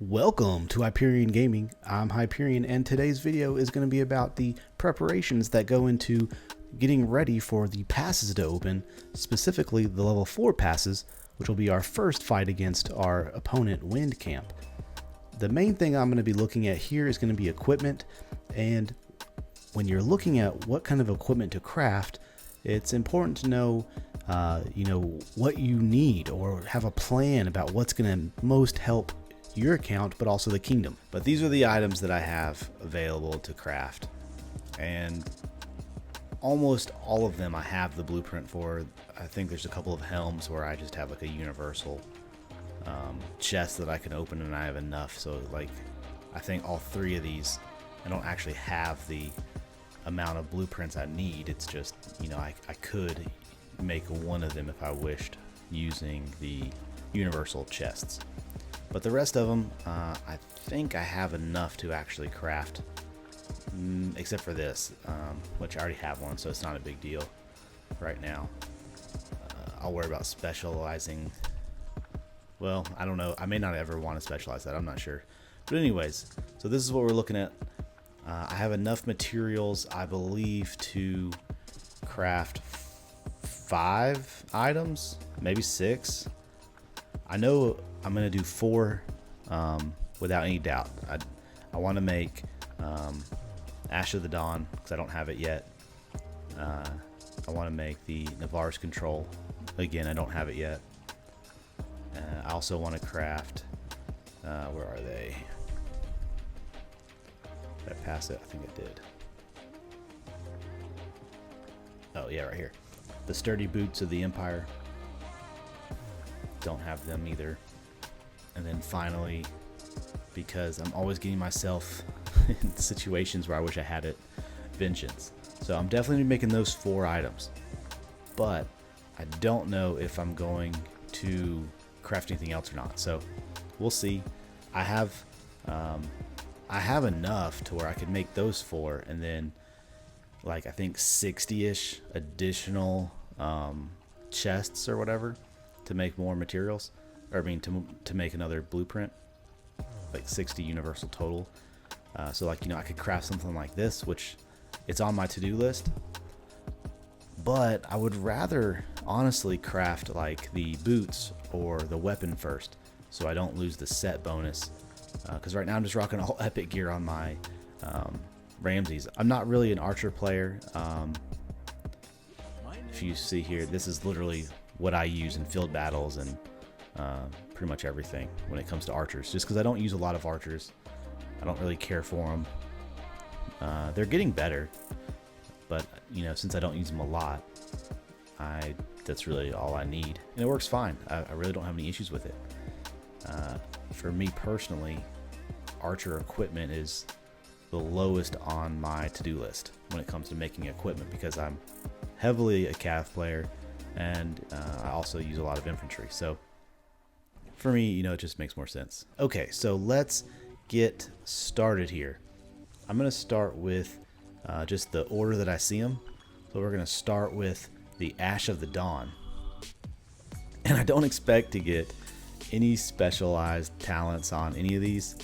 Welcome to Hyperion Gaming. I'm Hyperion, and today's video is going to be about the preparations that go into getting ready for the passes to open, specifically the level 4 passes, which will be our first fight against our opponent Windcamp. The main thing I'm going to be looking at here is going to be equipment, and when you're looking at what kind of equipment to craft, it's important to know what you need or have a plan about what's going to most help your account, but also the kingdom. But these are the items that I have available to craft, and almost all of them I have the blueprint for. I think there's a couple of helms where I just have like a universal chest that I can open, and I have enough. So like, I think all three of these, I don't actually have the amount of blueprints I need. It's just, I could make one of them if I wished using the universal chests. But the rest of them, I think I have enough to actually craft, except for this, which I already have one, so it's not a big deal right now. I'll worry about specializing. Well, I don't know. I may not ever want to specialize that. I'm not sure. But anyways, so this is what we're looking at. I have enough materials, I believe, to craft 5 items, maybe 6. I know I'm going to do 4 without any doubt. I want to make Ash of the Dawn, because I don't have it yet. I want to make the Navarre's Control. Again, I don't have it yet. I also want to craft, where are they? Did I pass it? I think I did. Oh yeah, right here. The Sturdy Boots of the Empire. Don't have them either. And then finally, because I'm always getting myself in situations where I wish I had it, Vengeance. So I'm definitely making those 4 items. But I don't know if I'm going to craft anything else or not. So we'll see. I have enough to where I could make those 4, and then like I think 60-ish additional chests or whatever to make more materials, or I mean to make another blueprint, like 60 universal total. So like, I could craft something like this, which it's on my to-do list, but I would rather honestly craft like the boots or the weapon first, so I don't lose the set bonus, because right now I'm just rocking all epic gear on my Ramses. I'm not really an archer player. If you see here, this is literally what I use in field battles and pretty much everything when it comes to archers, just because I don't use a lot of archers. I don't really care for them. They're getting better, but since I don't use them a lot, that's really all I need, and it works fine. I really don't have any issues with it. For me personally, archer equipment is the lowest on my to-do list when it comes to making equipment, because I'm heavily a cav player, and I also use a lot of infantry. So for me, it just makes more sense. Okay, so let's get started here. I'm going to start with just the order that I see them. So we're going to start with the Ash of the Dawn. And I don't expect to get any specialized talents on any of these,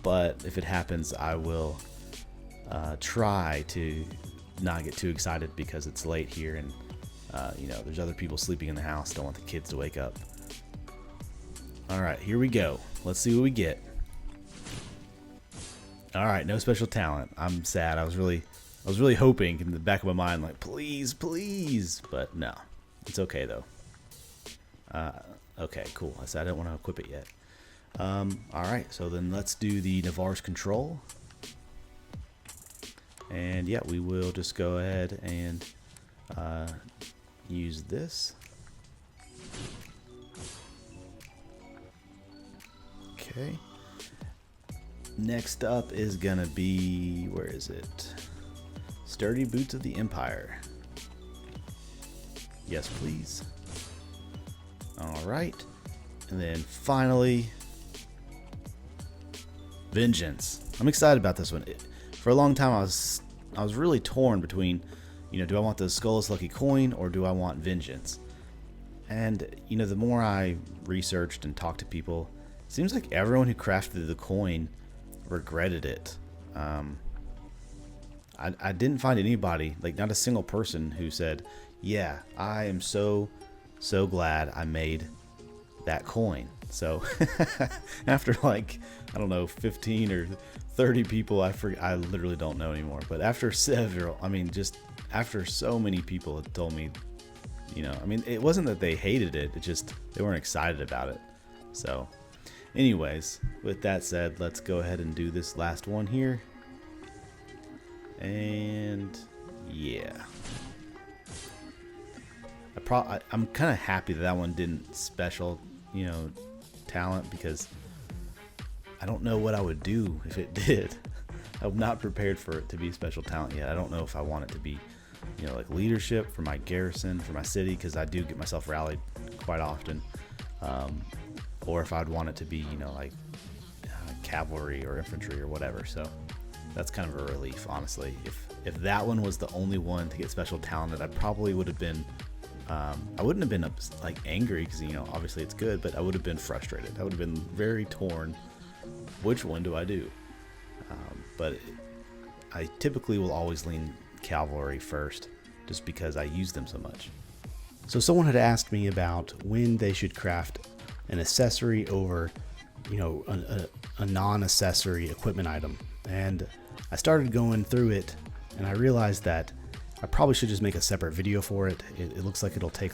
but if it happens, I will try to not get too excited because it's late here, and there's other people sleeping in the house. Don't want the kids to wake up. All right, here we go. Let's see what we get. All right, no special talent. I'm sad. I was really hoping in the back of my mind, like, please, please, but no, it's okay though. Okay, cool. I said I don't want to equip it yet. All right, so then let's do the Navarre's Control. And yeah, we will just go ahead and use this. Okay. Next up is gonna be, where is it? Sturdy Boots of the Empire. Yes, please. All right. And then finally, Vengeance. I'm excited about this one. For a long time, I was really torn between, do I want the Skullus Lucky Coin or do I want Vengeance? And the more I researched and talked to people, Seems like everyone who crafted the coin regretted it. I didn't find anybody, like not a single person, who said, yeah, I am so glad I made that coin. So after like, I don't know, 15 or 30 people, I literally don't know anymore, but after several, I mean, just after so many people had told me, you know, I mean, it wasn't that they hated it, it just, they weren't excited about it. So anyways, with that said, let's go ahead and do this last one here. And yeah, I'm kind of happy that one didn't special, you know, talent, because I don't know what I would do if it did. I'm not prepared for it to be special talent yet. I don't know if I want it to be, you know, like leadership for my garrison, for my city, because I do get myself rallied quite often, or if I'd want it to be, you know, like cavalry or infantry or whatever. So that's kind of a relief, honestly. If that one was the only one to get special talent, I probably would have been, I wouldn't have been like angry, because, you know, obviously it's good, but I would have been frustrated. I would have been very torn. Which one do I do? But I typically will always lean cavalry first, just because I use them so much. So someone had asked me about when they should craft an accessory over, you know, a non-accessory equipment item, and I started going through it, and I realized that I probably should just make a separate video for it. It looks like it'll take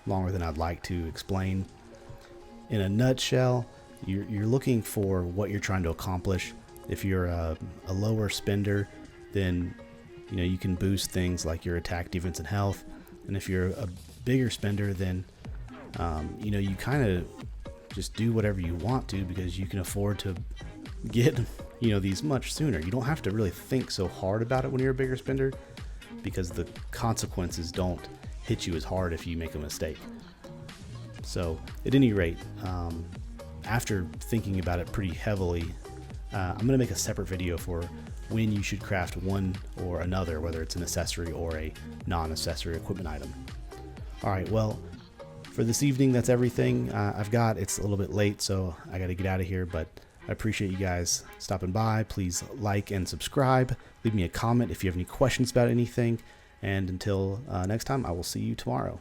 longer than I'd like to explain. In a nutshell, you're looking for what you're trying to accomplish. If you're a lower spender, then, you know, you can boost things like your attack, defense, and health. And if you're a bigger spender, then you know, you kind of just do whatever you want to, because you can afford to get, you know, these much sooner. You don't have to really think so hard about it when you're a bigger spender, because the consequences don't hit you as hard if you make a mistake. So at any rate, after thinking about it pretty heavily, I'm going to make a separate video for when you should craft one or another, whether it's an accessory or a non-accessory equipment item. Alright, well, for this evening, that's everything I've got. It's a little bit late, so I got to get out of here, but I appreciate you guys stopping by. Please like and subscribe. Leave me a comment if you have any questions about anything. And until next time, I will see you tomorrow.